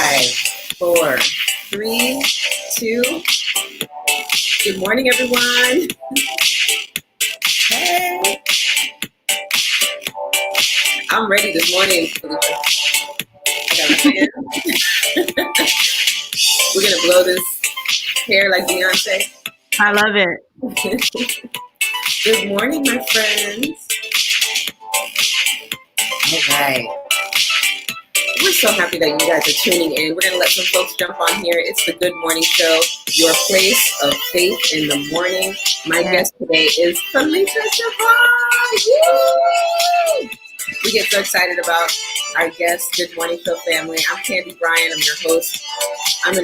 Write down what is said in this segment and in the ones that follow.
5, 4, 3, 2. Good morning, everyone. Hey. I'm ready this morning, Felicia. I got my fan. We're going to blow this hair like Beyonce. I love it. Good morning, my friends. All right. We're so happy that you guys are tuning in. We're going to let some folks jump on here. It's the Good Morning Show, your place of faith in the morning. My guest today is Felichia Chivaughn. Woo! We get so excited about our guest, Good Morning Show family. I'm Candy Bryan. I'm your host. I'm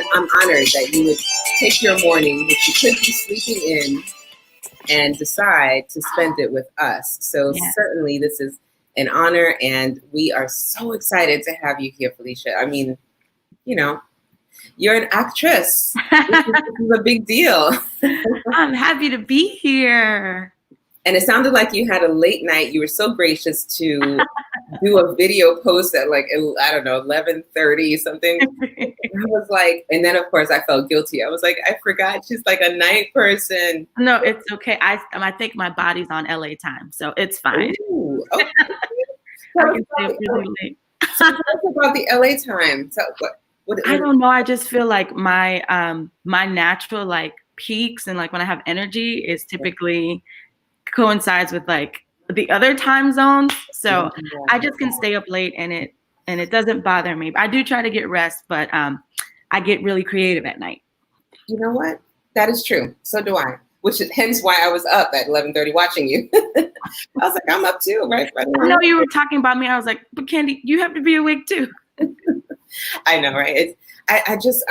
honored that you would take your morning, which you could be sleeping in, and decide to spend it with us. So certainly this is an honor, and we are so excited to have you here, Felichia. I mean, you know, you're an actress. This is a big deal. I'm happy to be here. And it sounded like you had a late night. You were so gracious to do a video post at like, I don't know, 11:30 something. I was like, and then of course I felt guilty. I was like, I forgot she's like a night person. No, it's okay. I think my body's on LA time, so it's fine. Ooh, okay. I can stay up really late. So tell us about the LA time. So what I don't know. I just feel like my my natural like peaks and like when I have energy is typically coincides with like the other time zones. So I just can stay up late and it doesn't bother me. I do try to get rest, but I get really creative at night. You know what? That is true. So do I. Which is hence why I was up at 11:30 watching you. I was like, I'm up too, right? I know you were talking about me. I was like, but Candy, you have to be awake too. I know, right? I just,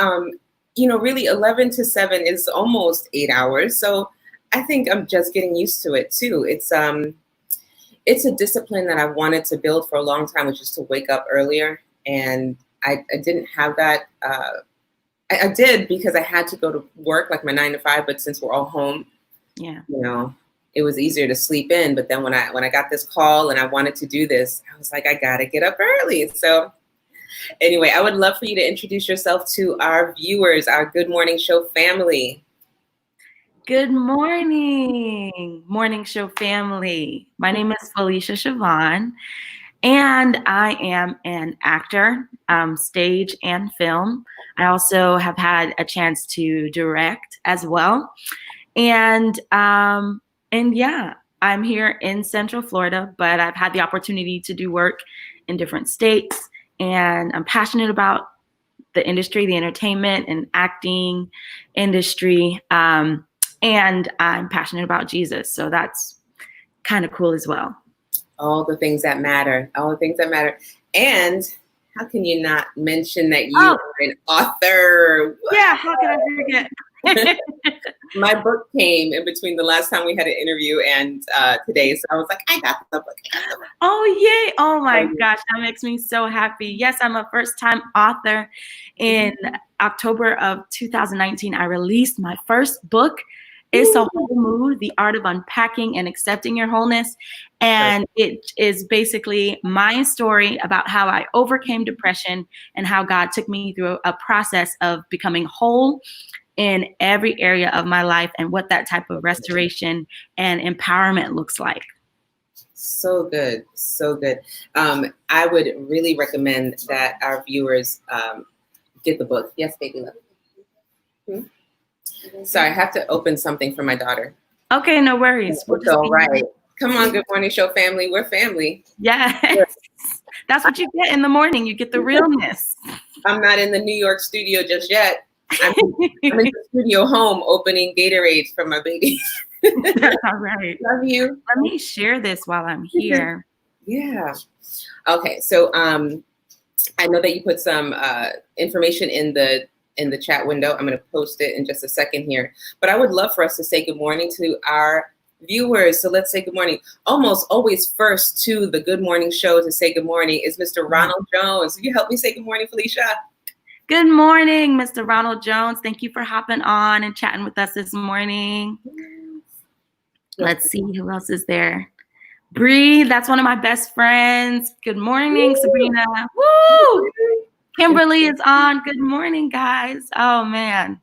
really 11 to 7 is almost 8 hours. So I think I'm just getting used to it too. It's a discipline that I wanted to build for a long time, which is to wake up earlier. And I didn't have that. I did because I had to go to work, like my 9 to 5. But since we're all home, it was easier to sleep in. But then when I got this call and I wanted to do this, I was like, I gotta get up early. So anyway, I would love for you to introduce yourself to our viewers, our Good Morning Show family. Good morning, Morning Show family. My name is Felichia Chivaughn, and I am an actor, stage and film. I also have had a chance to direct as well. And yeah, I'm here in Central Florida, but I've had the opportunity to do work in different states, and I'm passionate about the industry, the entertainment and acting industry. And I'm passionate about Jesus. So that's kind of cool as well. All the things that matter. All the things that matter. And how can you not mention that you are an author? Yeah, how can I forget? My book came in between the last time we had an interview and today. So I was like, I got the book. Oh, yay. Oh, my gosh. That makes me so happy. Yes, I'm a first-time author. In October of 2019, I released my first book. It's a whole mood, the art of unpacking and accepting your wholeness. And it is basically my story about how I overcame depression and how God took me through a process of becoming whole in every area of my life and what that type of restoration and empowerment looks like. So good. So good. I would really recommend that our viewers get the book. Yes, baby love. Sorry, I have to open something for my daughter. Okay, no worries. It's all right. Come on, Good Morning Show family. We're family. Yes. That's what you get in the morning. You get the realness. I'm not in the New York studio just yet. I'm in the studio home opening Gatorade for my baby. All right. Love you. Let me share this while I'm here. Yeah. Okay. So I know that you put some information in the chat window. I'm going to post it in just a second here. But I would love for us to say good morning to our viewers. So let's say good morning. Almost always first to the Good Morning Show to say good morning is Mr. Ronald Jones. Will you help me say good morning, Felichia? Good morning, Mr. Ronald Jones. Thank you for hopping on and chatting with us this morning. Let's see who else is there. Bree, that's one of my best friends. Good morning, Sabrina. Woo! Kimberly is on. Good morning, guys. Oh, man.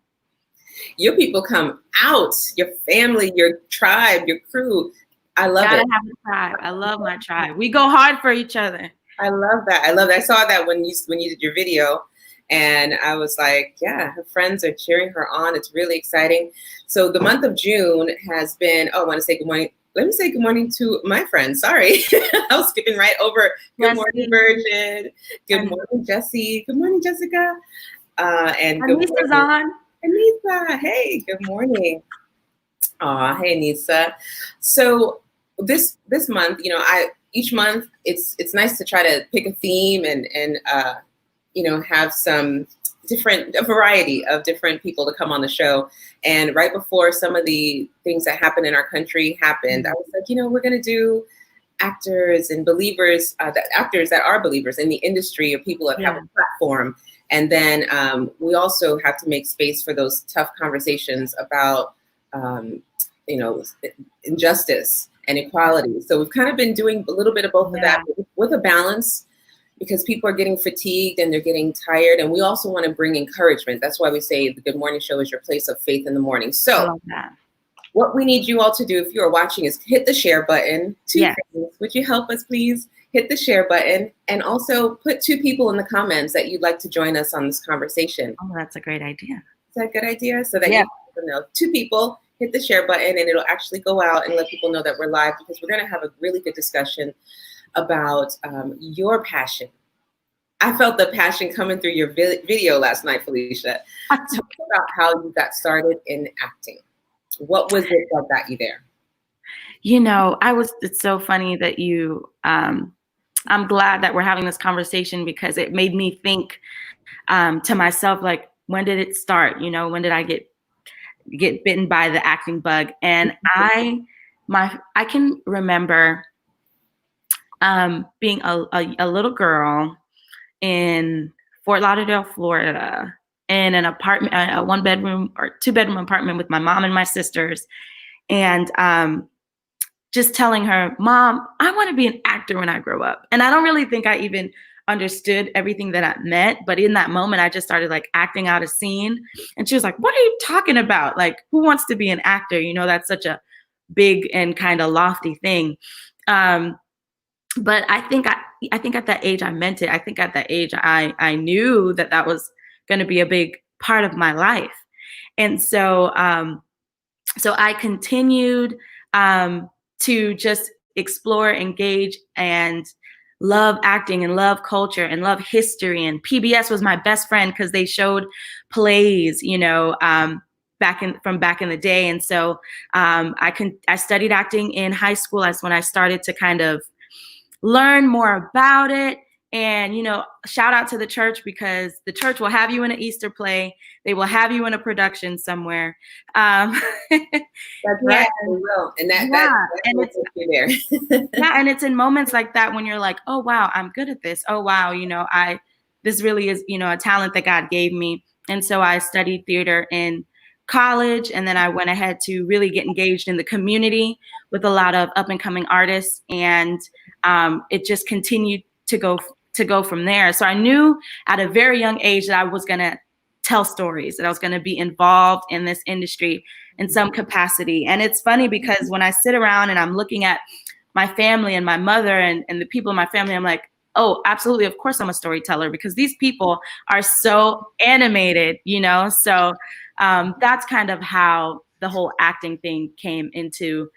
Your people come out, your family, your tribe, your crew. I love Gotta it. have a tribe. I love my tribe. We go hard for each other. I love that. I love that. I saw that when you did your video, and I was like, yeah, her friends are cheering her on. It's really exciting. So the month of June has been. Oh, I want to say good morning. Let me say good morning to my friends. Sorry, I was skipping right over. Good morning, Virgin. Good morning, Jesse. Good morning, Jessica. And good Anissa's morning, on. Anissa. Hey, good morning. Aw, hey Nisa. So this month, each month it's nice to try to pick a theme and have a variety of different people to come on the show. And right before some of the things that happened in our country happened, I was like, we're gonna do actors and believers, actors that are believers in the industry or people that have a platform. And then we also have to make space for those tough conversations about injustice and equality. So we've kind of been doing a little bit of both of that with a balance, because people are getting fatigued and they're getting tired. And we also want to bring encouragement. That's why we say the Good Morning Show is your place of faith in the morning. So I love that. What we need you all to do, if you are watching, is hit the share button. Two things. Would you help us, please? Hit the share button, and also put 2 people in the comments that you'd like to join us on this conversation. Oh, that's a great idea. Is that a good idea? So that you know, 2 people, hit the share button, and it'll actually go out and let people know that we're live, because we're going to have a really good discussion about your passion. I felt the passion coming through your video last night, Felicia. Talk about how you got started in acting. What was it that got you there? It's so funny that I'm glad that we're having this conversation, because it made me think to myself, like, when did it start? When did I get bitten by the acting bug? And I can remember being a little girl in Fort Lauderdale, Florida, in an apartment, a 1-bedroom or 2-bedroom apartment with my mom and my sisters. And just telling her, Mom, I want to be an actor when I grow up. And I don't really think I even understood everything that that meant. But in that moment, I just started like acting out a scene. And she was like, what are you talking about? Like, who wants to be an actor? That's such a big and kind of lofty thing. But I think at that age, I meant it. I think at that age, I knew that was going to be a big part of my life. And so I continued to just explore, engage, and love acting and love culture and love history. And PBS was my best friend, because they showed plays, back in the day. And so I studied acting in high school. That's when I started to kind of learn more about it. And, shout out to the church, because the church will have you in an Easter play. They will have you in a production somewhere. That's right. They will. And that will take you there. And it's in moments like that when you're like, oh, wow, I'm good at this. Oh, wow, this really is, a talent that God gave me. And so I studied theater in college, and then I went ahead to really get engaged in the community with a lot of up and coming artists. And it just continued to go from there. So I knew at a very young age that I was going to tell stories, that I was going to be involved in this industry in some capacity. And it's funny, because when I sit around and I'm looking at my family and my mother and the people in my family, I'm like, oh, absolutely. Of course I'm a storyteller, because these people are so animated, So that's kind of how the whole acting thing came into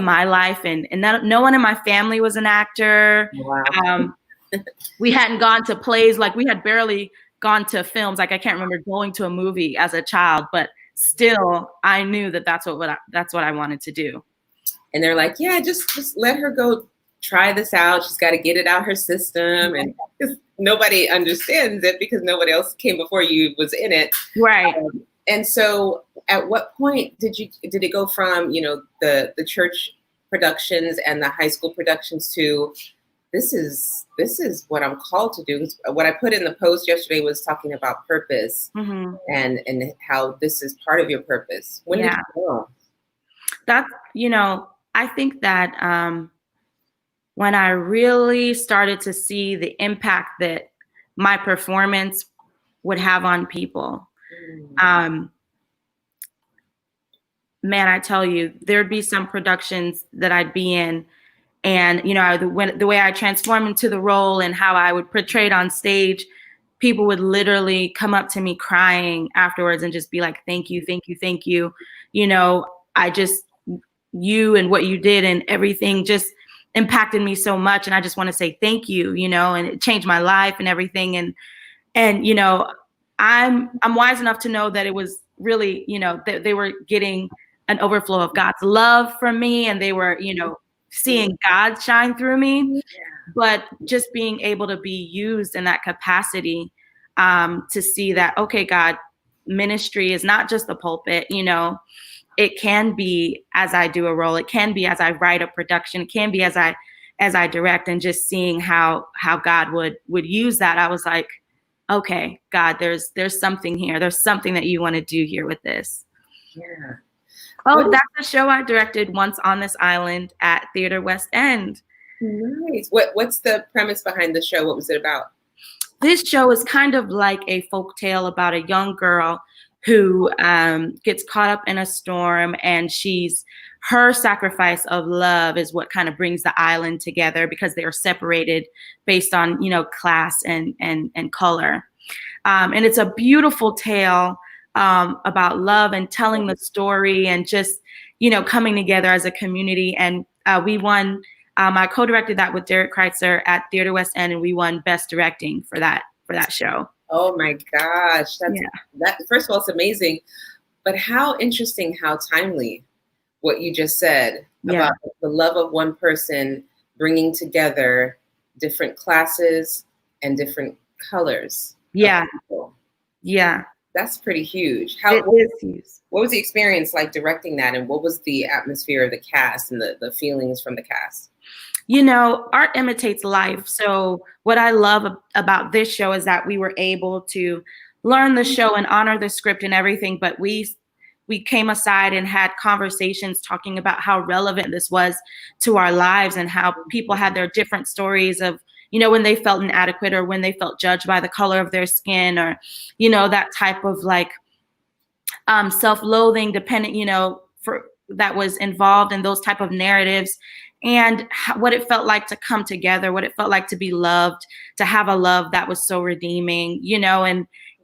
my life. And no one in my family was an actor. Wow. We hadn't gone to plays. Like, we had barely gone to films. Like, I can't remember going to a movie as a child, but still I knew that that's what I wanted to do. And they're like, yeah, just let her go try this out. She's got to get it out her system. And nobody understands it, because nobody else came before you was in it. Right. And so at what point did it go from, the church productions and the high school productions to this is what I'm called to do? What I put in the post yesterday was talking about purpose, and how this is part of your purpose. When did you know? That's, I think that when I really started to see the impact that my performance would have on people. Man, I tell you, there'd be some productions that I'd be in, and the way I transform into the role and how I would portray it on stage, people would literally come up to me crying afterwards and just be like, "Thank you, thank you, thank you." You and what you did and everything just impacted me so much, and I just want to say thank you. And it changed my life and everything. And I'm wise enough to know that it was really, that they were getting an overflow of God's love from me, and they were, seeing God shine through me. But just being able to be used in that capacity, to see that, okay, God, ministry is not just the pulpit. It can be as I do a role, it can be as I write a production, it can be as I direct, and just seeing how God would use that. I was like, okay, God, there's something here. There's something that you want to do here with this. Yeah. Oh, that's the show I directed, Once on This Island, at Theater West End. Nice. What's the premise behind the show? What was it about? This show is kind of like a folktale about a young girl who gets caught up in a storm, and her sacrifice of love is what kind of brings the island together, because they are separated based on, class and color. And it's a beautiful tale about love and telling the story, and just, coming together as a community. And we won. I co-directed that with Derek Kreitzer at Theater West End, and we won Best Directing for that show. Oh my gosh. That first of all, it's amazing. But how interesting, how timely what you just said about the love of one person bringing together different classes and different colors. Yeah. Yeah. That's pretty huge. It is huge. What was the experience like directing that, and what was the atmosphere of the cast and the feelings from the cast? Art imitates life. So what I love about this show is that we were able to learn the show and honor the script and everything, but we came aside and had conversations talking about how relevant this was to our lives, and how people had their different stories of, when they felt inadequate, or when they felt judged by the color of their skin, or, that type of like self-loathing dependent, that was involved in those type of narratives, and what it felt like to come together, what it felt like to be loved, to have a love that was so redeeming,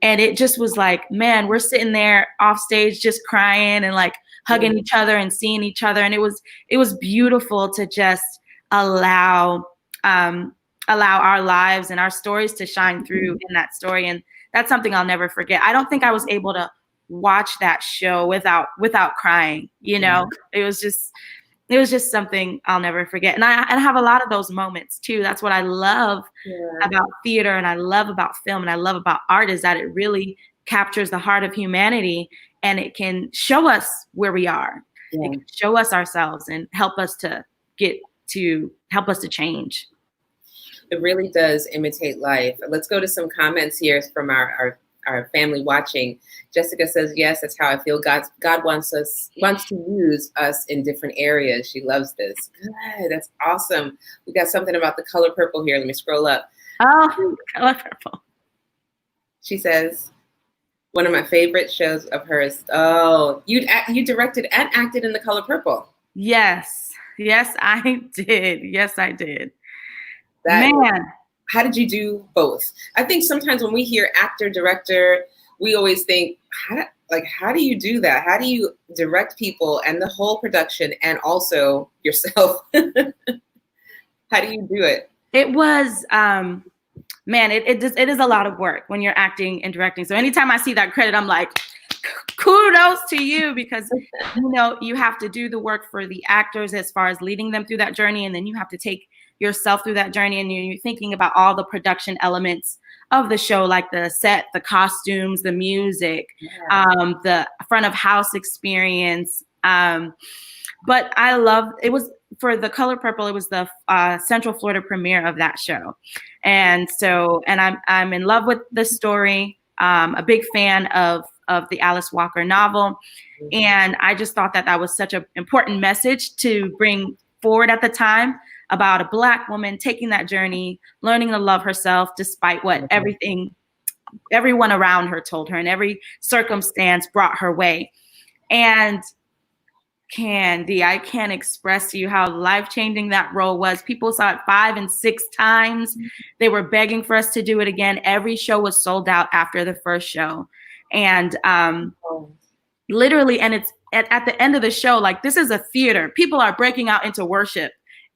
and it just was like, man, we're sitting there off stage just crying and like hugging each other and seeing each other. And it was beautiful to just allow our lives and our stories to shine through in that story. And that's something I'll never forget. I don't think I was able to watch that show without crying. It was just something I'll never forget. And I have a lot of those moments too. That's what I love about theater, and I love about film, and I love about art, is that it really captures the heart of humanity, and it can show us where we are. Yeah. It can show us ourselves and help us to change. It really does imitate life. Let's go to some comments here from our family watching. Jessica says, yes, that's how I feel. God wants to use us in different areas. She loves this. Good. That's awesome. We got something about The Color Purple here. Let me scroll up. Oh, Color Purple. She says, one of my favorite shows of hers. Oh, you directed and acted in The Color Purple. Yes. Yes, I did. Yes, I did. Man. How did you do both? I think sometimes when we hear actor, director, we always think, how do you do that? How do you direct people and the whole production and also yourself? How do you do it? It was, man, it is a lot of work when you're acting and directing. So anytime I see that credit, I'm like, kudos to you, because, you have to do the work for the actors as far as leading them through that journey. And then you have to take yourself through that journey, and you're thinking about all the production elements of the show, like the set, the costumes, the music, the front of house experience. But I love, it was for The Color Purple, it was the Central Florida premiere of that show. And I'm in love with the story, a big fan of the Alice Walker novel. And I just thought that was such an important message to bring forward at the time. about a Black woman taking that journey, learning to love herself despite what everyone around her told her and every circumstance brought her way. And Candy, I can't express to you how life-changing that role was. People saw it 5 and 6 times. They were begging for us to do it again. Every show was sold out after the first show. And literally, and it's at the end of the show, like, this is a theater. People are breaking out into worship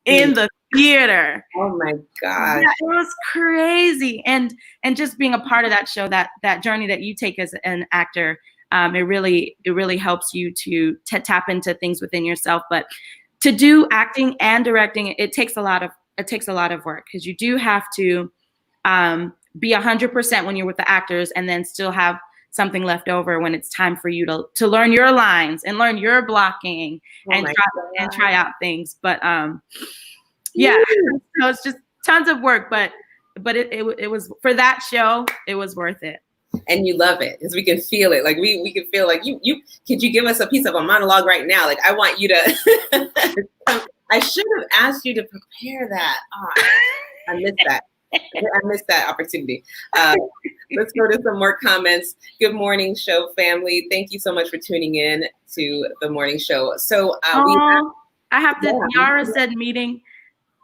in the theater. Oh my God. Yeah, it was crazy. And just being a part of that show, that journey that you take as an actor, it really helps you to tap into things within yourself. But to do acting and directing, it takes a lot of work, because you do have to be 100% when you're with the actors, and then still have something left over when it's time for you to learn your lines and learn your blocking and try out things. But yeah, so it's just tons of work, but it was, for that show, it was worth it. And you love it, because we can feel it. Like we can feel like you could you give us a piece of a monologue right now? Like, I want you to I should have asked you to prepare that. Oh, I missed that. I missed that opportunity. Let's go to some more comments. Good morning, show family. Thank you so much for tuning in to the morning show. So Yara said meeting.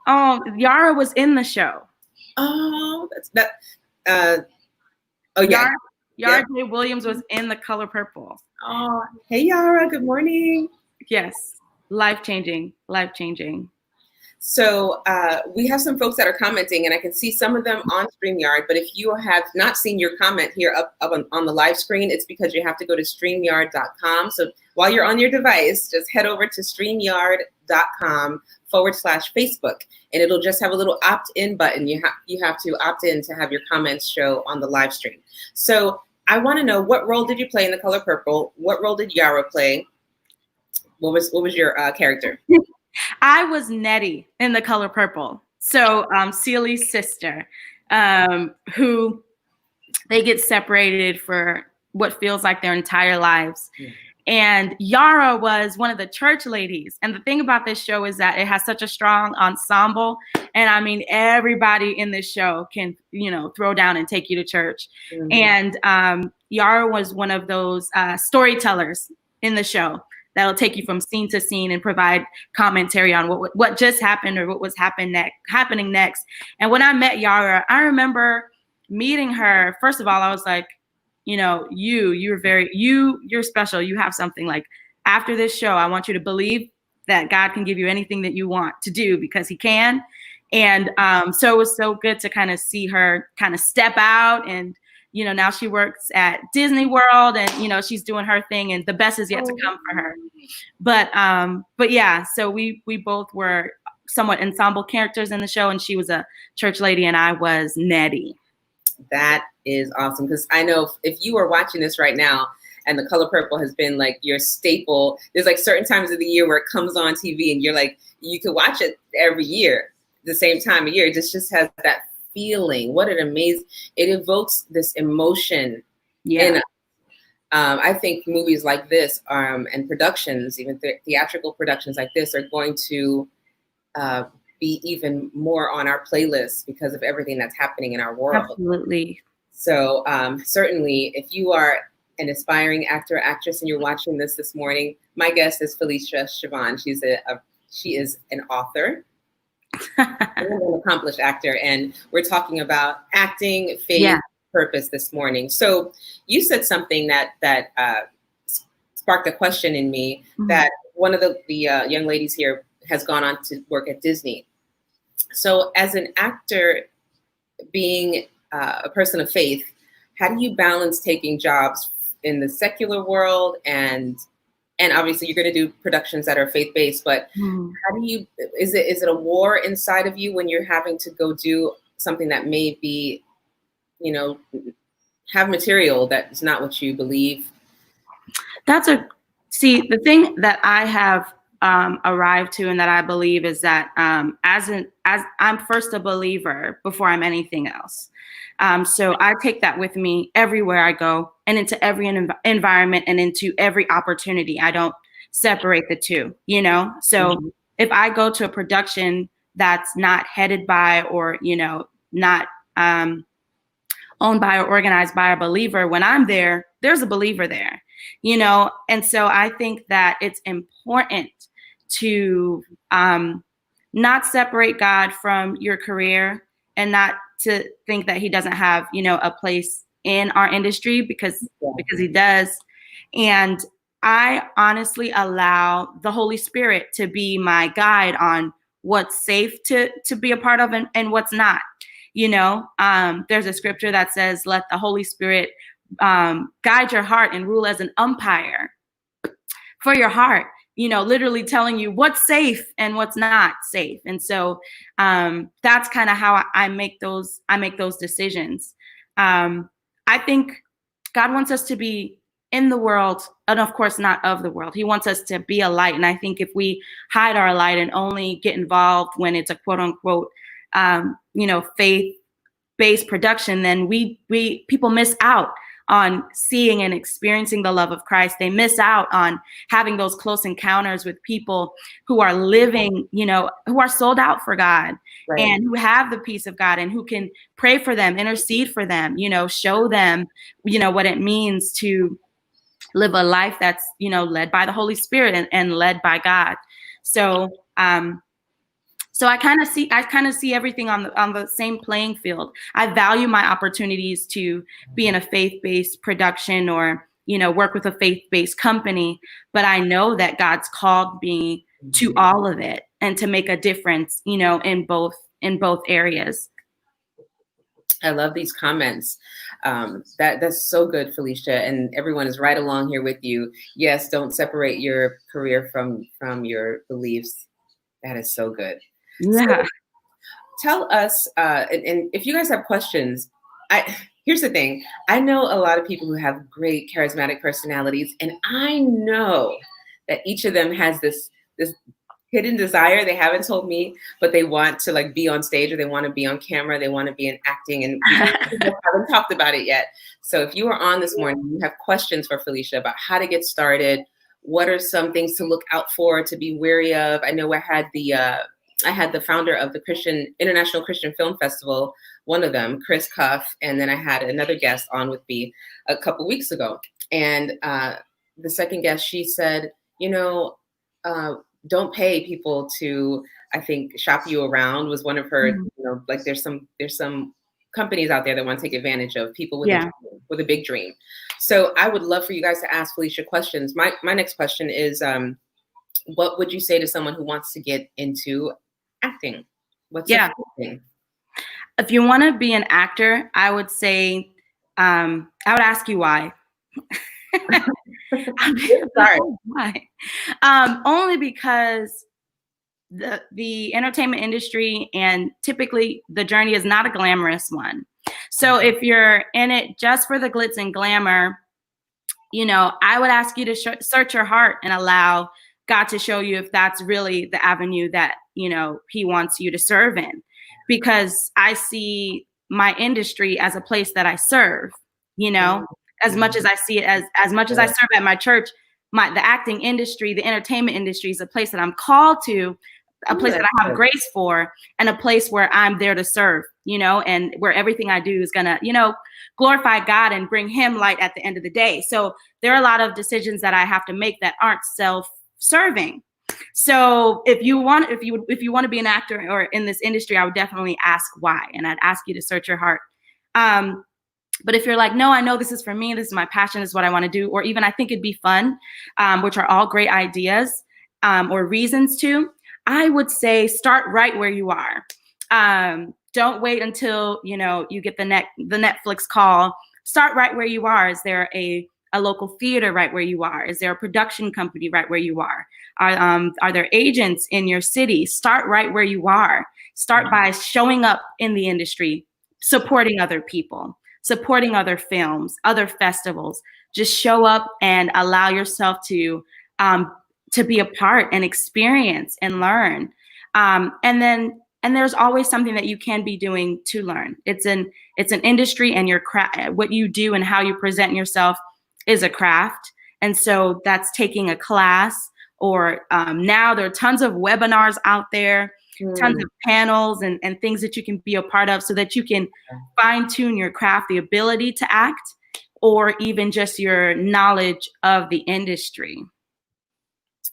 Oh, Yara was in the show. Oh, that's that. Oh yeah. Yara J. Williams was in The Color Purple. Oh, hey Yara, good morning. Yes, life-changing. So we have some folks that are commenting, and I can see some of them on StreamYard, but if you have not seen your comment here up on the live screen, it's because you have to go to StreamYard.com. So while you're on your device, just head over to StreamYard.com/Facebook, and it'll just have a little opt-in button. You have to opt in to have your comments show on the live stream. So I want to know, what role did you play in The Color Purple? What role did Yara play? What was your character? I was Nettie in The Color Purple. So Celi's sister, who they get separated for what feels like their entire lives. Yeah. And Yara was one of the church ladies. And the thing about this show is that it has such a strong ensemble. And I mean, everybody in this show can, throw down and take you to church. Mm-hmm. And Yara was one of those storytellers in the show that'll take you from scene to scene and provide commentary on what just happened or what was happening next. And when I met Yara, I remember meeting her. First of all, I was like, you're special. You have something. Like, after this show, I want you to believe that God can give you anything that you want to do, because he can. And so it was so good to kind of see her kind of step out, and now she works at Disney World, and she's doing her thing, and the best is yet to come for her. But yeah, so we both were somewhat ensemble characters in the show, and she was a church lady and I was Nettie. That is awesome, because I know if you are watching this right now and The Color Purple has been like your staple, there's like certain times of the year where it comes on TV and you're like, you could watch it every year, the same time of year. It just has that feeling. What an amazing, it evokes this emotion. Yeah. I think movies like this and productions, even theatrical productions like this, are going to be even more on our playlist because of everything that's happening in our world. Absolutely. So certainly, if you are an aspiring actor or actress and you're watching this morning, my guest is Felichia Chivaughn. She is an author, an accomplished actor, and we're talking about acting, faith, purpose this morning. So you said something that sparked a question in me, that one of the young ladies here has gone on to work at Disney. So as an actor, being a person of faith, how do you balance taking jobs in the secular world and obviously you're going to do productions that are faith-based, but how do you, is it a war inside of you when you're having to go do something that may be, have material that's not what you believe? The thing that I have arrived to and that I believe is that as I'm first a believer before I'm anything else. So I take that with me everywhere I go and into every environment and into every opportunity. I don't separate the two, So if I go to a production that's not headed by or, not owned by or organized by a believer, when I'm there, there's a believer there, And so I think that it's important to not separate God from your career, and not to think that he doesn't have, a place in our industry, because he does. And I honestly allow the Holy Spirit to be my guide on what's safe to be a part of, and what's not. There's a scripture that says, let the Holy Spirit guide your heart and rule as an umpire for your heart, literally telling you what's safe and what's not safe. And so that's kind of how I make those decisions. I think God wants us to be in the world, and of course not of the world. He wants us to be a light. And I think if we hide our light and only get involved when it's a quote unquote, faith-based production, then people miss out on seeing and experiencing the love of Christ. They miss out on having those close encounters with people who are living, who are sold out for God, right, and who have the peace of God, and who can pray for them, intercede for them, show them, what it means to live a life that's, led by the Holy Spirit and led by God. So, so I kind of see everything on the same playing field. I value my opportunities to be in a faith-based production, or, work with a faith-based company, but I know that God's called me to all of it and to make a difference, in both areas. I love these comments. That's so good, Felichia, and everyone is right along here with you. Yes, don't separate your career from your beliefs. That is so good. Yeah. So tell us, and if you guys have questions, here's the thing. I know a lot of people who have great charismatic personalities, and I know that each of them has this hidden desire they haven't told me, but they want to be on stage, or they want to be on camera, they want to be in acting, and we haven't talked about it yet. So if you are on this morning, you have questions for Felichia about how to get started, what are some things to look out for, to be wary of? I know I had the founder of the International Christian Film Festival, one of them, Chris Cuff, and then I had another guest on with me a couple weeks ago. And the second guest, she said, don't pay people to, I think, shop you around, was one of her, there's some companies out there that want to take advantage of people with a big dream. So I would love for you guys to ask Felichia questions. My next question is, what would you say to someone who wants to get into acting? What's the thing? If you want to be an actor, I would say, I would ask you why. Sorry. Why? Only because the entertainment industry, and typically the journey, is not a glamorous one. So if you're in it just for the glitz and glamour, I would ask you to search your heart and allow God to show you if that's really the avenue that, he wants you to serve in. Because I see my industry as a place that I serve, as much as I see it as much as I serve at my church, the acting industry, the entertainment industry is a place that I'm called to, a place that I have grace for, and a place where I'm there to serve, and where everything I do is gonna, glorify God and bring him light at the end of the day. So there are a lot of decisions that I have to make that aren't self-serving. So if you want to be an actor or in this industry, I would definitely ask why, and I'd ask you to search your heart. But if you're like, no, I know this is for me, this is my passion, this is what I want to do, or even I think it'd be fun, which are all great ideas or reasons to, I would say start right where you are. Don't wait until you get the Netflix call. Start right where you are. Is there a local theater right where you are? Is there a production company right where you are? Are there agents in your city? Start right where you are. Start by showing up in the industry, supporting other people, supporting other films, other festivals. Just show up and allow yourself to be a part and experience and learn. And there's always something that you can be doing to learn. It's an industry, and your craft, what you do and how you present yourself is a craft. And so that's taking a class, or now there are tons of webinars out there. tons of panels and things that you can be a part of so that you can fine tune your craft, the ability to act, or even just your knowledge of the industry.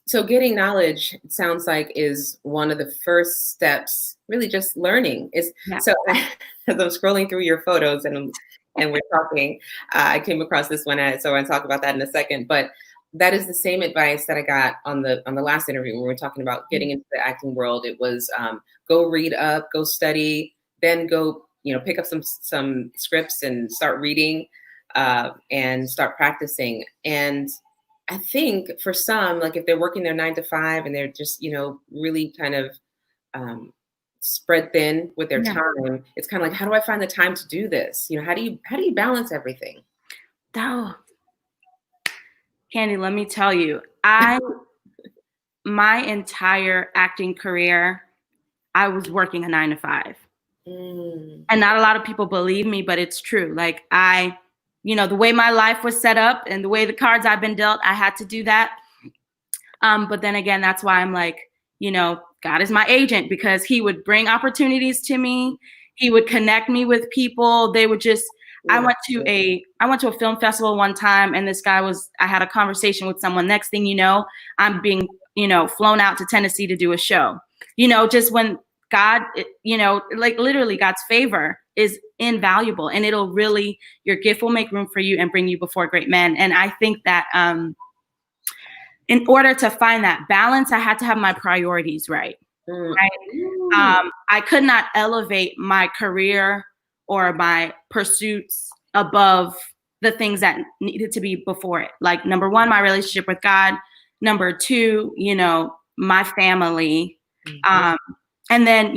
So getting knowledge, it sounds like, is one of the first steps, really just learning. So as I'm scrolling through your photos and we're talking, I came across this one, so I'll talk about that in a second. But that is the same advice that I got on the last interview when we were talking about getting into the acting world. It was go read up, go study, then go pick up some scripts and start reading and start practicing. And I think for some, like if they're working their 9 to 5 and they're just, really kind of spread thin with their time, it's kind of like, how do I find the time to do this? How do you balance everything? Oh, Candy, let me tell you, my entire acting career, I was working a 9 to 5. And not a lot of people believe me, but it's true. Like the way my life was set up and the way the cards I've been dealt, I had to do that. But then again, that's why I'm like, God is my agent, because he would bring opportunities to me. He would connect me with people. They would just, I went to a film festival one time, and I had a conversation with someone. Next thing you know, I'm being, flown out to Tennessee to do a show. Just when God, like literally God's favor is invaluable, and your gift will make room for you and bring you before great men. And I think that in order to find that balance, I had to have my priorities right. Right? I could not elevate my career or my pursuits above the things that needed to be before it. Like, number one, my relationship with God. Number two, my family. And then,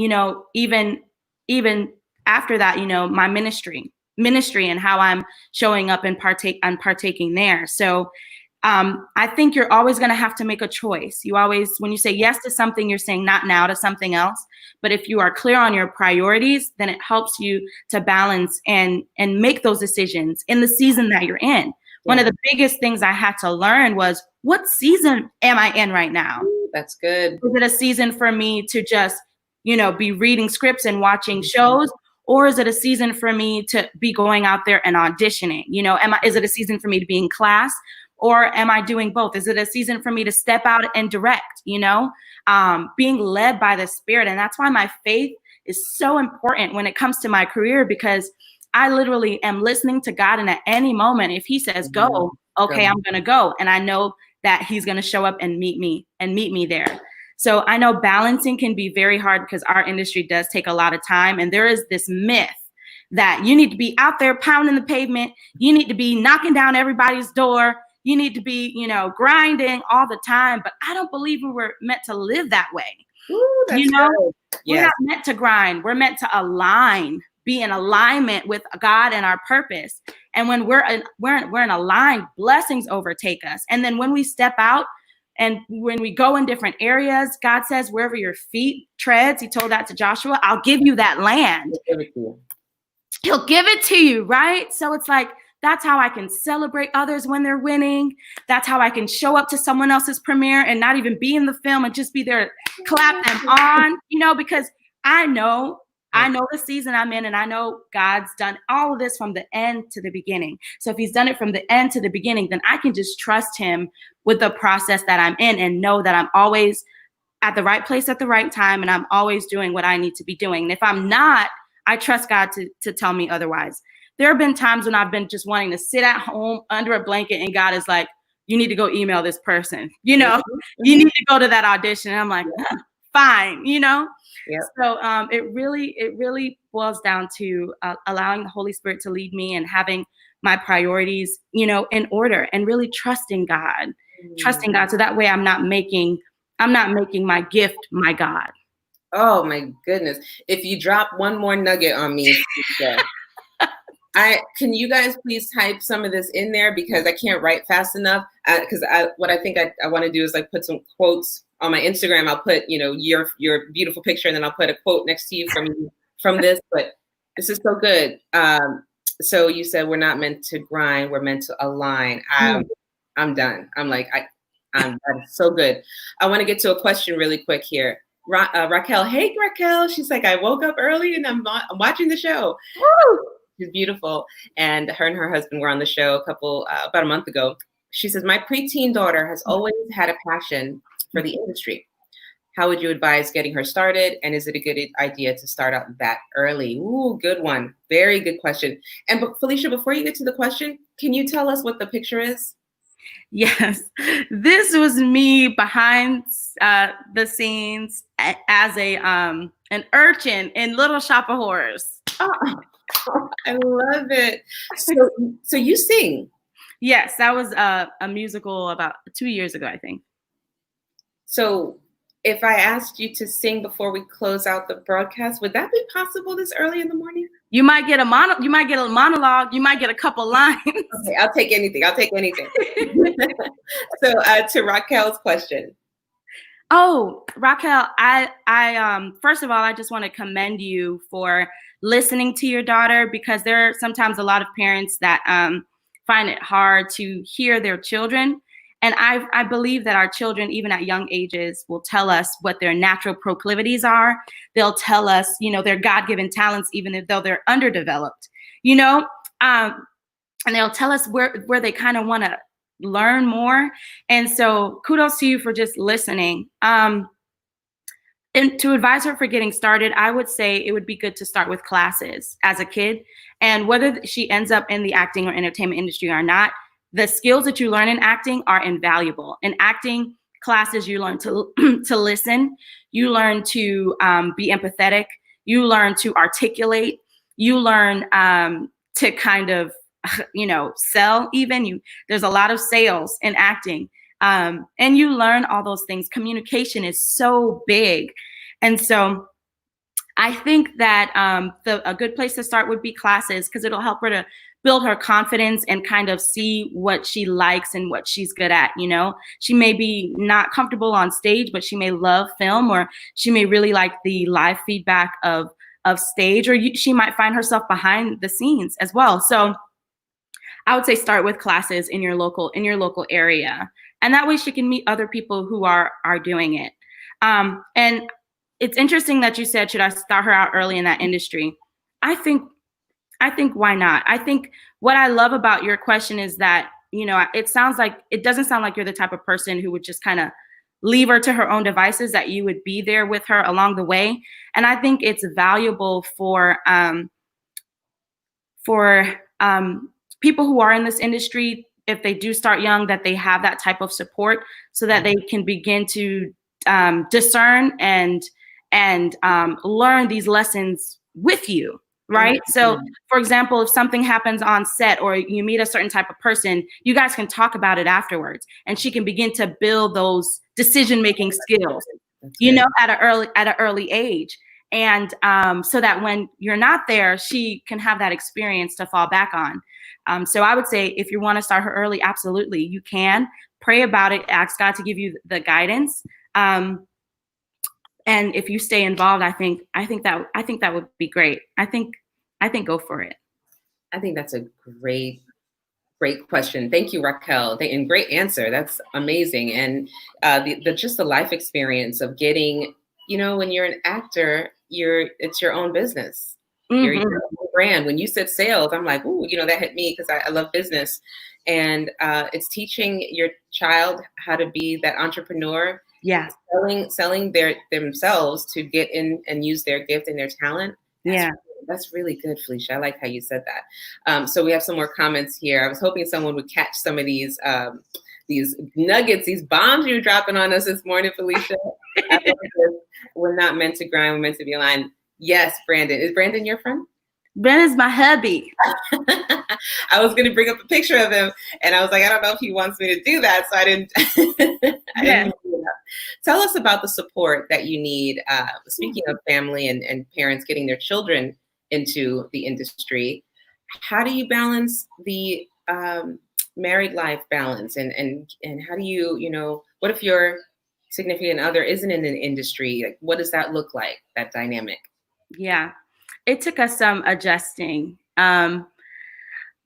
even after that, my ministry and how I'm showing up and partaking there. So I think you're always going to have to make a choice. When you say yes to something, you're saying not now to something else. But if you are clear on your priorities, then it helps you to balance and make those decisions in the season that you're in. One of the biggest things I had to learn was, what season am I in right now? That's good. Is it a season for me to just, be reading scripts and watching shows? Or is it a season for me to be going out there and auditioning? Is it a season for me to be in class? Or am I doing both? Is it a season for me to step out and direct, being led by the Spirit? And that's why my faith is so important when it comes to my career, because I literally am listening to God. And at any moment, if he says, go, okay, I'm going to go. And I know that he's going to show up and meet me there. So I know balancing can be very hard, because our industry does take a lot of time. And there is this myth that you need to be out there pounding the pavement. You need to be knocking down everybody's door. You need to be, grinding all the time. But I don't believe we were meant to live that way. Ooh, that's good. We're not meant to grind. We're meant to be in alignment with God and our purpose. And when we're in aligned, blessings overtake us. And then when we step out and when we go in different areas, God says, wherever your feet treads, he told that to Joshua, I'll give you that land. He'll give it to you, right? So it's like, that's how I can celebrate others when they're winning. That's how I can show up to someone else's premiere and not even be in the film and just be there, clap them on, because I know the season I'm in, and I know God's done all of this from the end to the beginning. So if he's done it from the end to the beginning, then I can just trust him with the process that I'm in and know that I'm always at the right place at the right time, and I'm always doing what I need to be doing. And if I'm not, I trust God to tell me otherwise. There have been times when I've been just wanting to sit at home under a blanket, and God is like, you need to go email this person, you need to go to that audition. And I'm like, fine, Yep. So it really boils down to allowing the Holy Spirit to lead me and having my priorities, in order, and really trusting God. So that way I'm not making my gift my God. Oh my goodness. If you drop one more nugget on me, can you guys please type some of this in there, because I can't write fast enough. Because what I think I want to do is like put some quotes on my Instagram. I'll put, your beautiful picture, and then I'll put a quote next to you from this. But this is so good. So you said we're not meant to grind, we're meant to align. I'm done. I'm like, that's so good. I want to get to a question really quick here. Raquel. Hey, Raquel. She's like, I woke up early and I'm watching the show. Woo! She's beautiful. And her husband were on the show about a month ago. She says, my preteen daughter has always had a passion for the industry. How would you advise getting her started? And is it a good idea to start out that early? Ooh, good one. Very good question. And Felicia, before you get to the question, can you tell us what the picture is? Yes, this was me behind the scenes as an urchin in Little Shop of Horrors. Oh, I love it. So you sing? Yes, that was a musical about 2 years ago, I think. So if I asked you to sing before we close out the broadcast, would that be possible this early in the morning? You might get a monologue. You might get a couple lines. Okay, I'll take anything. So to Raquel's question. Oh, Raquel, I first of all, I just want to commend you for listening to your daughter, because there are sometimes a lot of parents that find it hard to hear their children. And I believe that our children, even at young ages, will tell us what their natural proclivities are. They'll tell us, their God-given talents, even though they're underdeveloped, and they'll tell us where they kind of want to learn more. And so kudos to you for just listening. And to advise her for getting started, I would say it would be good to start with classes as a kid. And whether she ends up in the acting or entertainment industry or not, the skills that you learn in acting are invaluable. In acting classes, you learn to listen, you learn to be empathetic, you learn to articulate, you learn to kind of, sell even. There's a lot of sales in acting. And you learn all those things. Communication is so big. And so I think that a good place to start would be classes, because it'll help her to build her confidence and kind of see what she likes and what she's good at. She may be not comfortable on stage, but she may love film, or she may really like the live feedback of stage, or she might find herself behind the scenes as well. So I would say start with classes in your local area, and that way she can meet other people who are doing it. And it's interesting that you said, should I start her out early in that industry? I think why not? I think what I love about your question is that, it doesn't sound like you're the type of person who would just kind of leave her to her own devices, that you would be there with her along the way. And I think it's valuable for people who are in this industry, if they do start young, that they have that type of support, so that they can begin to discern and learn these lessons with you, right? So, for example, if something happens on set or you meet a certain type of person, you guys can talk about it afterwards, and she can begin to build those decision-making skills, at an early age. And so that when you're not there, she can have that experience to fall back on. So I would say, if you want to start her early, absolutely, you can. Pray about it. Ask God to give you the guidance. And if you stay involved, I think that would be great. I think go for it. I think that's a great question. Thank you, Raquel. And great answer. That's amazing. And just the life experience of getting, when you're an actor, it's your own business. Mm-hmm. You're your own brand. When you said sales, I'm like, ooh, that hit me, because I love business. And it's teaching your child how to be that entrepreneur. Yeah. Selling themselves to get in and use their gift and their talent. That's really good, Felicia. I like how you said that. So we have some more comments here. I was hoping someone would catch some of these nuggets, these bombs you're dropping on us this morning, Felicia. We're not meant to grind. We're meant to be aligned. Yes, Brandon. Is Brandon your friend? Brandon's my hubby. I was going to bring up a picture of him, and I was like, I don't know if he wants me to do that, so I didn't. I didn't do that. Tell us about the support that you need. Speaking of family and parents getting their children into the industry, how do you balance the married life balance, and how do you, what if your significant other isn't in an industry? Like, what does that look like, that dynamic? Yeah, it took us some adjusting.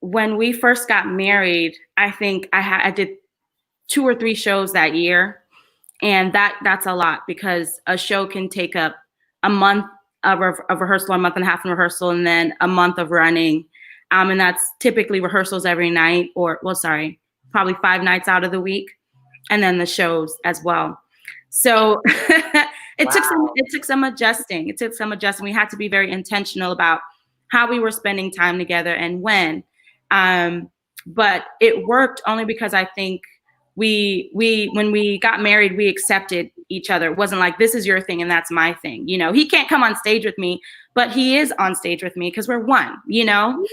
When we first got married, I think I did 2 or 3 shows that year. And that's a lot, because a show can take up a month of rehearsal, a month and a half of rehearsal, and then a month of running. And that's typically rehearsals every night, probably 5 nights out of the week, and then the shows as well. So it took some adjusting. We had to be very intentional about how we were spending time together and when. But it worked only because I think we when we got married, we accepted each other. It wasn't like, this is your thing and that's my thing. He can't come on stage with me, but he is on stage with me because we're one, And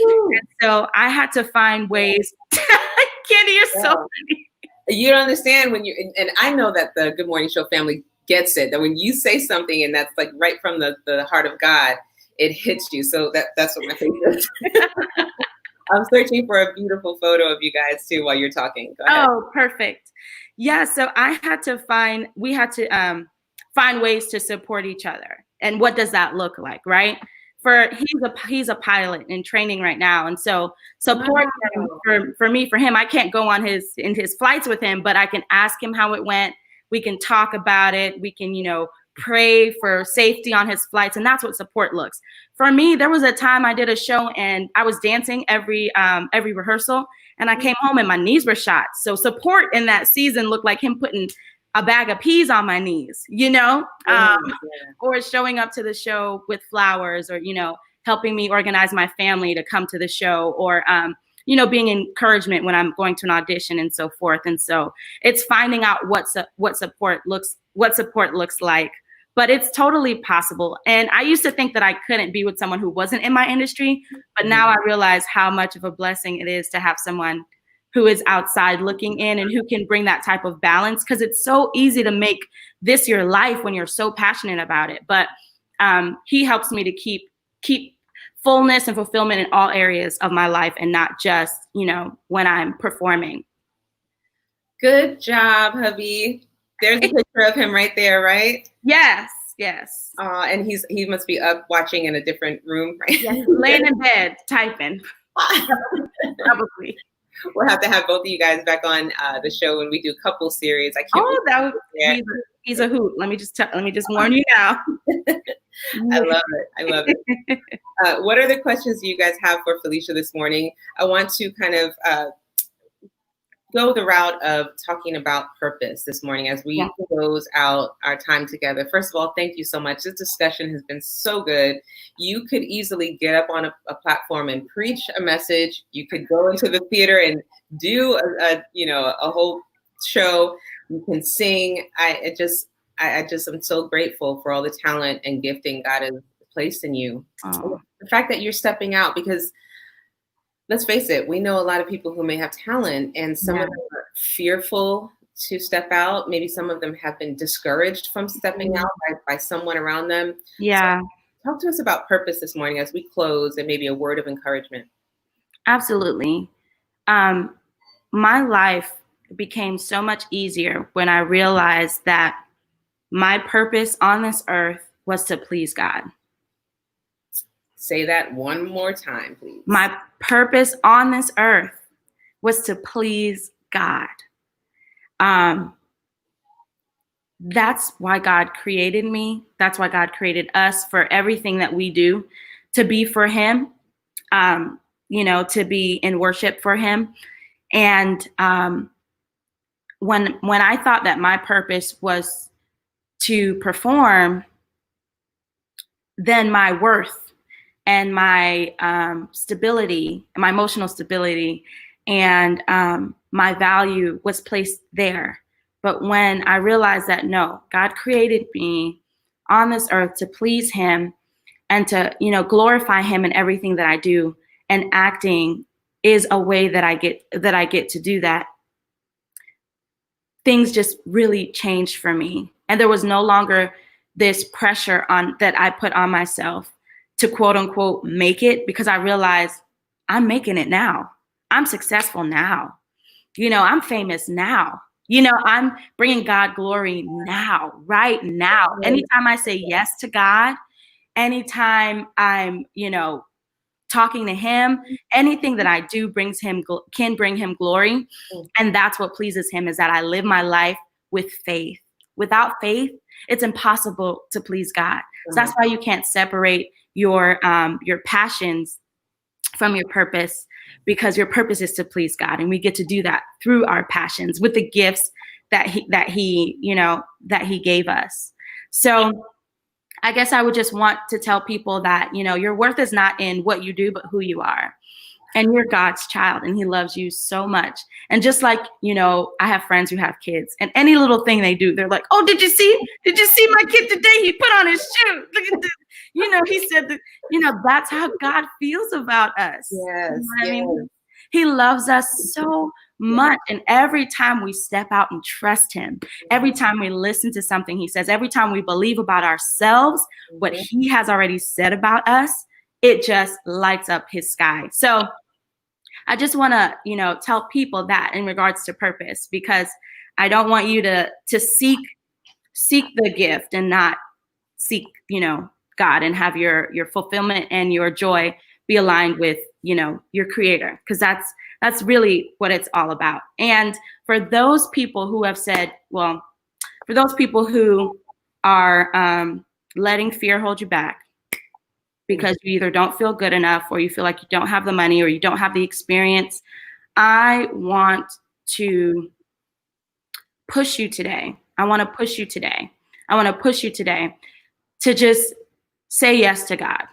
so I had to find ways. Candy, you're so funny. You don't understand when and I know that the Good Morning Show family gets it, that when you say something and that's like right from the heart of God, it hits you. So that's what my face is. I'm searching for a beautiful photo of you guys too while you're talking. Go ahead. Oh, perfect. Yeah. So we had to find ways to support each other. And what does that look like, right? He's a pilot in training right now. And so support for him, I can't go on his flights with him, but I can ask him how it went. We can talk about it. We can, pray for safety on his flights. And that's what support looks. For me, there was a time I did a show and I was dancing every rehearsal, and I came home and my knees were shot. So support in that season looked like him putting a bag of peas on my knees, or showing up to the show with flowers, or, helping me organize my family to come to the show, or, being encouragement when I'm going to an audition and so forth. And so it's finding out what support looks like. But it's totally possible. And I used to think that I couldn't be with someone who wasn't in my industry, but now I realize how much of a blessing it is to have someone who is outside looking in and who can bring that type of balance, because it's so easy to make this your life when you're so passionate about it. But he helps me to keep fullness and fulfillment in all areas of my life, and not just, when I'm performing. Good job, hubby. There's a picture of him right there, right? Yes. And he must be up watching in a different room, right? Yeah, laying in bed, typing. Probably. We'll have to have both of you guys back on the show when we do couple series. I can't. He's a hoot. Let me just warn you now. I love it. What other questions do you guys have for Felichia this morning? I want to kind of go the route of talking about purpose this morning as we close out our time together. First of all, thank you so much. This discussion has been so good. You could easily get up on a platform and preach a message. You could go into the theater and do a whole show. You can sing. I just am so grateful for all the talent and gifting God has placed in you. Oh. The fact that you're stepping out, because let's face it, we know a lot of people who may have talent, and some of them are fearful to step out. Maybe some of them have been discouraged from stepping out by someone around them. Yeah. So talk to us about purpose this morning as we close, and maybe a word of encouragement. Absolutely. My life became so much easier when I realized that my purpose on this earth was to please God. Say that one more time, please. My purpose on this earth was to please God. That's why God created me. That's why God created us, for everything that we do, to be for Him, to be in worship for Him. And when I thought that my purpose was to perform, then my worth and my stability, my emotional stability, and my value was placed there. But when I realized that, no, God created me on this earth to please Him and to, glorify Him in everything that I do, and acting is a way that I get to do that, things just really changed for me. And there was no longer this pressure that I put on myself to quote unquote make it, because I realized I'm making it now. I'm successful now. I'm famous now. I'm bringing God glory now, right now. Anytime I say yes to God, anytime I'm, talking to Him, anything that I do can bring Him glory. And that's what pleases Him, is that I live my life with faith, without faith, it's impossible to please God. So that's why you can't separate your passions from your purpose, because your purpose is to please God, and we get to do that through our passions with the gifts that he gave us. So I guess I would just want to tell people that, your worth is not in what you do, but who you are. And you're God's child, and he loves you so much. And just like, I have friends who have kids, and any little thing they do, they're like, oh, did you see my kid today? He put on his shoe. Look at this. He said that, that's how God feels about us. Yes. I mean? He loves us so much. And every time we step out and trust him, every time we listen to something he says, every time we believe about ourselves, what he has already said about us, it just lights up his sky. So I just want to, tell people that in regards to purpose, because I don't want you to seek the gift and not seek, God, and have your fulfillment and your joy be aligned with, your creator, because that's really what it's all about. And for those people who have said, well, for those people who are letting fear hold you back, because you either don't feel good enough, or you feel like you don't have the money, or you don't have the experience, I want to push you today. I want to push you today to just say yes to God.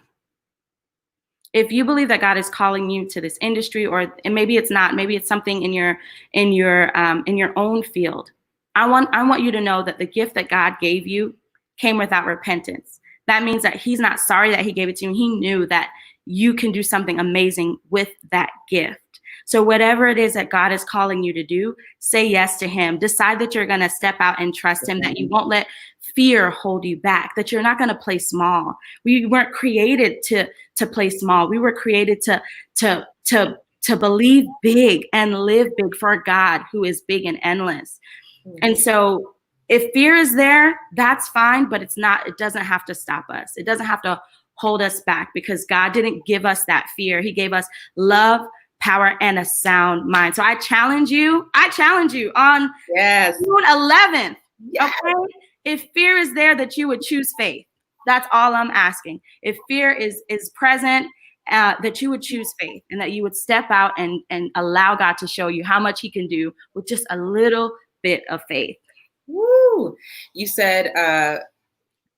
If you believe that God is calling you to this industry, and maybe it's not, maybe it's something in your own field, I want you to know that the gift that God gave you came without repentance. That means that he's not sorry that he gave it to you. He knew that you can do something amazing with that gift. So whatever it is that God is calling you to do, say yes to him. Decide that you're going to step out and trust him, that you won't let fear hold you back, that you're not going to play small. We weren't created to play small. We were created to believe big and live big for a God who is big and endless. And so if fear is there, that's fine, but it doesn't have to stop us. It doesn't have to hold us back, because God didn't give us that fear. He gave us love, power, and a sound mind. So I challenge you on June 11th. Yes. Okay? If fear is there, that you would choose faith. That's all I'm asking. If fear is present, that you would choose faith, and that you would step out and allow God to show you how much he can do with just a little bit of faith. Woo! You said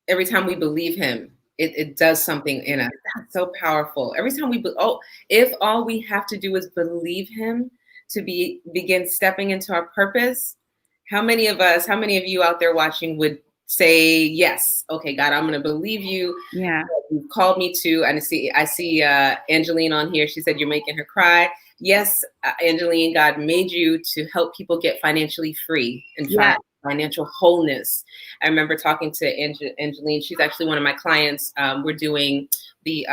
every time we believe him, it does something in us. That's so powerful. Every time if all we have to do is believe him to begin stepping into our purpose, how many of you out there watching would say, yes, okay, God, I'm going to believe you. Yeah. You've called me to, and I see Angeline on here. She said, you're making her cry. Yes, Angeline, God made you to help people get financially free and financial wholeness. I remember talking to Angeline. She's actually one of my clients. We're doing the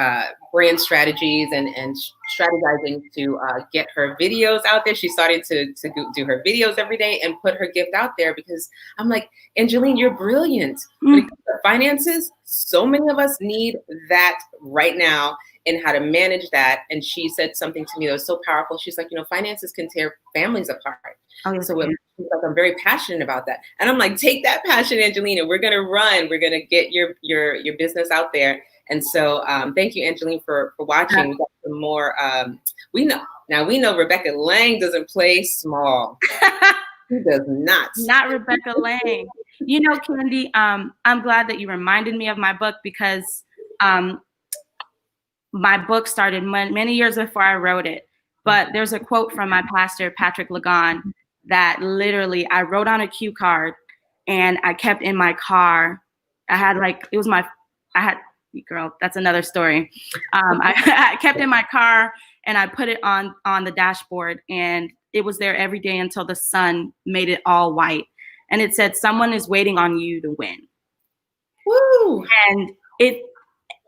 brand strategies and strategizing to get her videos out there. She started to do her videos every day and put her gift out there, because I'm like, Angeline, you're brilliant. When it comes to finances, so many of us need that right now, and how to manage that. And she said something to me that was so powerful. She's like, finances can tear families apart. Oh, yes, so she's like, I'm very passionate about that. And I'm like, take that passion, Angelina. We're gonna get your business out there. And so thank you, Angeline, for watching. We got some more. We know Rebecca Lang doesn't play small. She does not. Not Rebecca Lang. Candy, I'm glad that you reminded me of my book, because my book started many years before I wrote it. But there's a quote from my pastor, Patrick Lagon, that literally I wrote on a cue card and I kept in my car. Girl, that's another story. I kept in my car and I put it on the dashboard, and it was there every day until the sun made it all white. And it said, someone is waiting on you to win. Woo!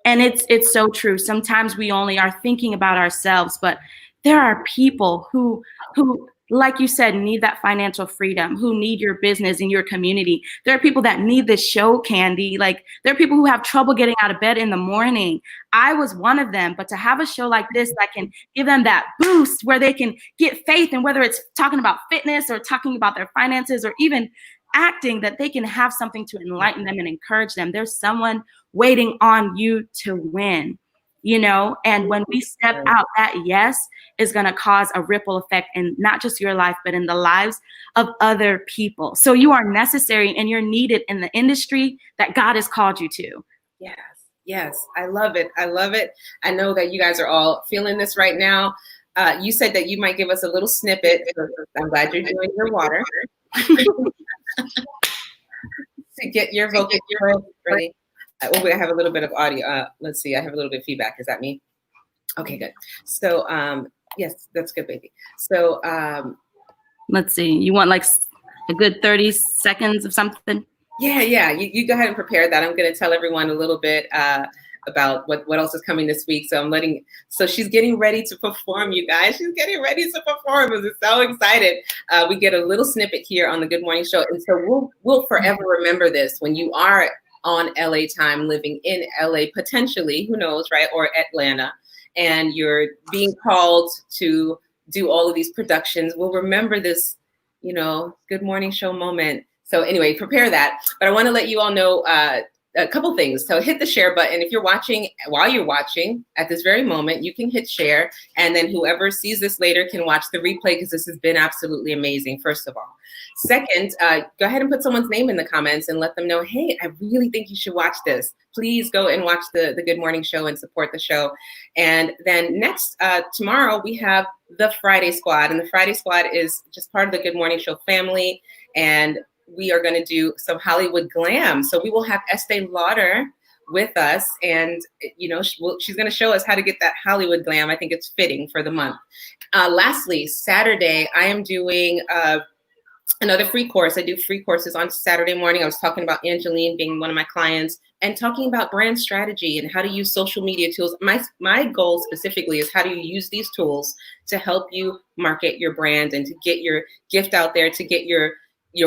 And it's so true. Sometimes we only are thinking about ourselves, but there are people who, like you said, need that financial freedom, who need your business in your community. There are people that need this show, Candy. Like, there are people who have trouble getting out of bed in the morning. I was one of them, but to have a show like this that can give them that boost where they can get faith, and whether it's talking about fitness or talking about their finances or even acting that they can have something to enlighten them and encourage them. There's someone waiting on you to win, you know? And when we step out, that yes is going to cause a ripple effect in not just your life, but in the lives of other people. So you are necessary and you're needed in the industry that God has called you to. Yes. Yes. I love it. I love it. I know that you guys are all feeling this right now. You said that you might give us a little snippet. So I'm glad you're doing your water to get your vocal ready. Oh, I have a little bit of audio. Let's see. I have a little bit of feedback. Is that me? Okay, good. So, yes, that's good, baby. So, let's see. You want like a good 30 seconds of something? Yeah. You go ahead and prepare that. I'm going to tell everyone a little bit about what else is coming this week. So she's getting ready to perform, you guys. She's getting ready to perform. I'm so excited. We get a little snippet here on the Good Morning Show. And so we'll forever remember this when you are on LA time, living in LA, potentially, who knows, right? Or Atlanta, and you're being called to do all of these productions. We'll remember this, Good Morning Show moment. So anyway, prepare that. But I want to let you all know a couple things. So hit the share button. If you're watching, while you're watching at this very moment, you can hit share. And then whoever sees this later can watch the replay because this has been absolutely amazing, first of all. Second, go ahead and put someone's name in the comments and let them know, hey, I really think you should watch this. Please go and watch the Good Morning Show and support the show. And then next, tomorrow, we have the Friday Squad. And the Friday Squad is just part of the Good Morning Show family. And we are going to do some Hollywood glam. So we will have Estee Lauder with us. And, she's going to show us how to get that Hollywood glam. I think it's fitting for the month. Lastly, Saturday, I am doing another free course. I do free courses on Saturday morning. I was talking about Angeline being one of my clients and talking about brand strategy and how to use social media tools. My goal specifically is how do you use these tools to help you market your brand and to get your gift out there, to get your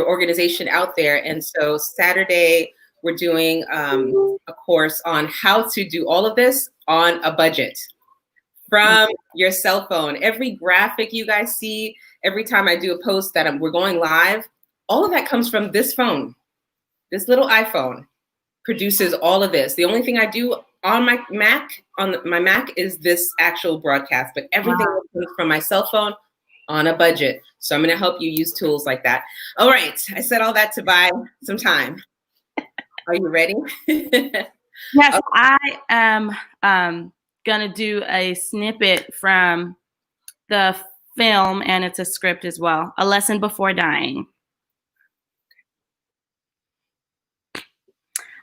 organization out there. And so Saturday, we're doing a course on how to do all of this on a budget from your cell phone. Every graphic you guys see, every time I do a post that we're going live, all of that comes from this phone. This little iPhone produces all of this. The only thing I do on my Mac, is this actual broadcast, but everything comes from my cell phone on a budget. So I'm going to help you use tools like that. All right. I said all that to buy some time. Are you ready? Yes, okay. I am going to do a snippet from the film, and it's a script as well. A Lesson Before Dying.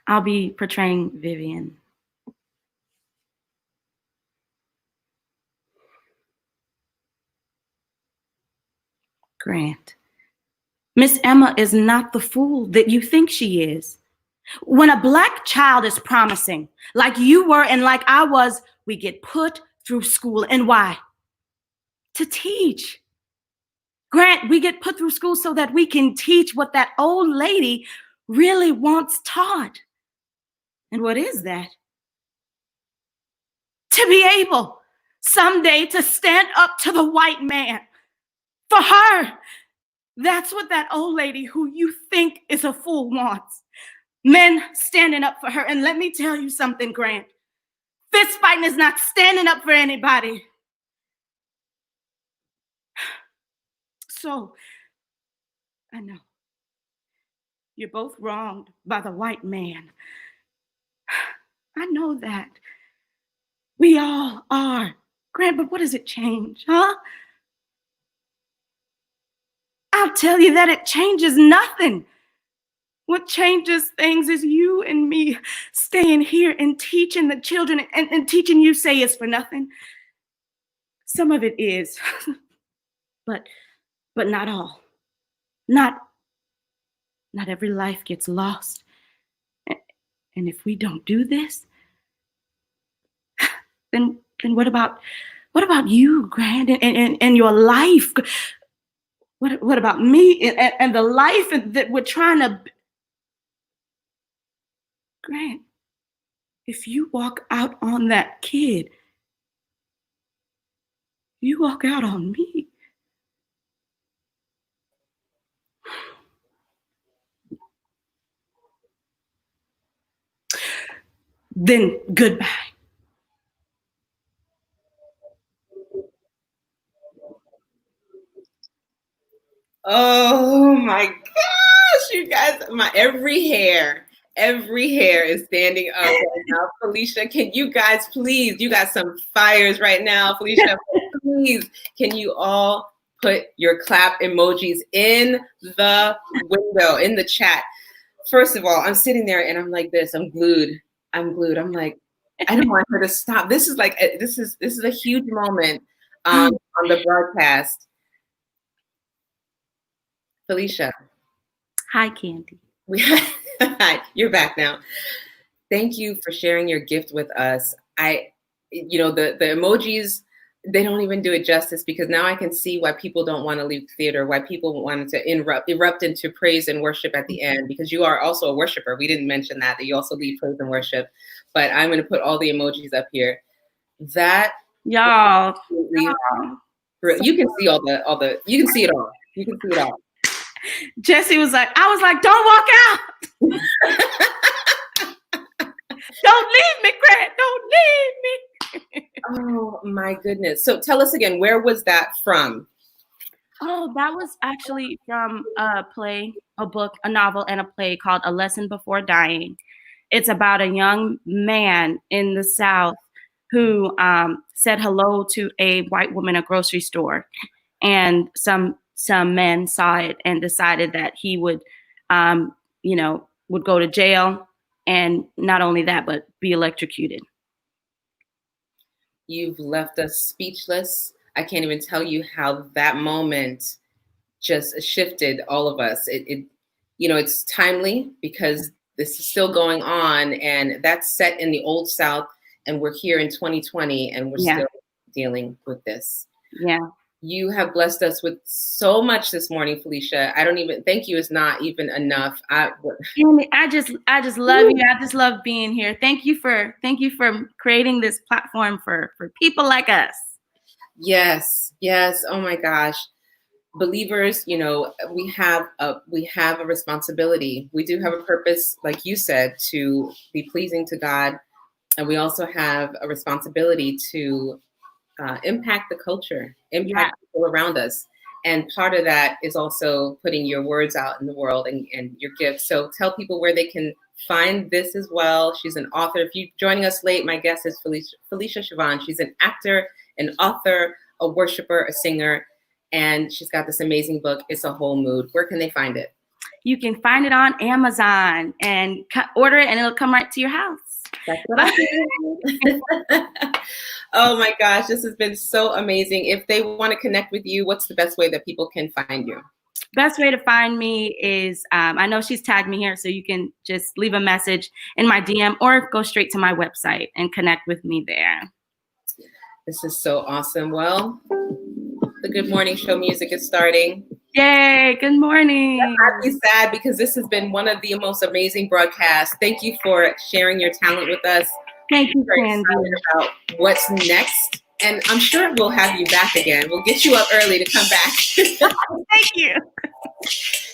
I'll be portraying Vivian. Grant, Miss Emma is not the fool that you think she is. When a Black child is promising, like you were and like I was, we get put through school. And why? To teach. Grant, we get put through school so that we can teach what that old lady really wants taught. And what is that? To be able someday to stand up to the white man. For her, that's what that old lady who you think is a fool wants. Men standing up for her. And let me tell you something, Grant. Fist fighting is not standing up for anybody. So, I know you're both wronged by the white man. I know that. We all are. Grant, but what does it change, huh? I'll tell you that it changes nothing. What changes things is you and me staying here and teaching the children and teaching you say it's for nothing. Some of it is, but not all. Not every life gets lost. And if we don't do this, then what about you, Grant, and your life? What about me and the life that we're trying to? Grant, if you walk out on that kid, you walk out on me. then goodbye. Oh my gosh, you guys, my every hair is standing up right now. Felicia, can you guys please, you got some fires right now. Felicia, please, can you all put your clap emojis in the window, in the chat? First of all, I'm sitting there and I'm like this, I'm glued. I'm like, I don't want her to stop. This is like, this is a huge moment on the broadcast. Felicia. Hi, Candy. You're back now. Thank you for sharing your gift with us. The emojis, they don't even do it justice, because now I can see why people don't want to leave theater, why people wanted to erupt into praise and worship at the end, because you are also a worshiper. We didn't mention that you also lead praise and worship, but I'm going to put all the emojis up here. That y'all, you can see you can see it all. You can see it all. Jesse was like, I was like, don't walk out. Don't leave me, Grant. Don't leave me. Oh my goodness. So tell us again, where was that from? Oh, that was actually from a play, a book, a novel, and a play called A Lesson Before Dying. It's about a young man in the South who said hello to a white woman at a grocery store, and some men saw it and decided that he would, would go to jail, and not only that, but be electrocuted. You've left us speechless. I can't even tell you how that moment just shifted all of us. It's timely because this is still going on, and that's set in the Old South, and we're here in 2020, and we're still dealing with this. Yeah. You have blessed us with so much this morning, Felicia. Thank you is not even enough. I just love you. I just love being here. Thank you for creating this platform for people like us. Yes. Oh my gosh. Believers, we have a responsibility. We do have a purpose, like you said, to be pleasing to God. And we also have a responsibility to impact the culture, impact people around us. And part of that is also putting your words out in the world and your gifts. So tell people where they can find this as well. She's an author. If you're joining us late, my guest is Felichia Chivaughn. She's an actor, an author, a worshiper, a singer, and she's got this amazing book, It's a Whole Mood. Where can they find it? You can find it on Amazon and order it, and it'll come right to your house. That's what I do. Oh my gosh, this has been so amazing. If they want to connect with you, what's the best way that people can find you? Best way to find me is, I know she's tagged me here, so you can just leave a message in my DM or go straight to my website and connect with me there. This is so awesome. Well, the Good Morning Show music is starting. Yay, good morning. I'd be sad because this has been one of the most amazing broadcasts. Thank you for sharing your talent with us. Thank you, Candy. About what's next. And I'm sure we'll have you back again. We'll get you up early to come back. Thank you.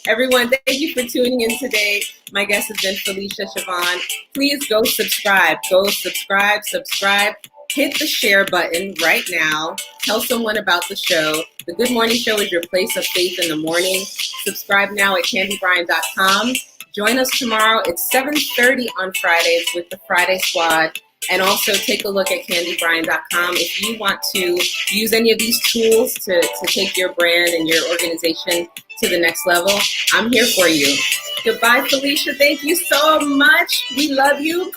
Everyone, thank you for tuning in today. My guest has been Felichia Chivaughn. Please go subscribe. Subscribe. Hit the share button right now. Tell someone about the show. The Good Morning Show is your place of faith in the morning. Subscribe now at candybryan.com. Join us tomorrow at 7:30 on Fridays with the Friday Squad. And also take a look at candybryan.com. If you want to use any of these tools to take your brand and your organization to the next level, I'm here for you. Goodbye, Felicia. Thank you so much. We love you.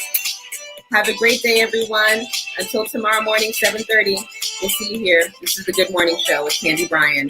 Have a great day, everyone. Until tomorrow morning, 7:30. We'll see you here. This is the Good Morning Show with Candy Bryan.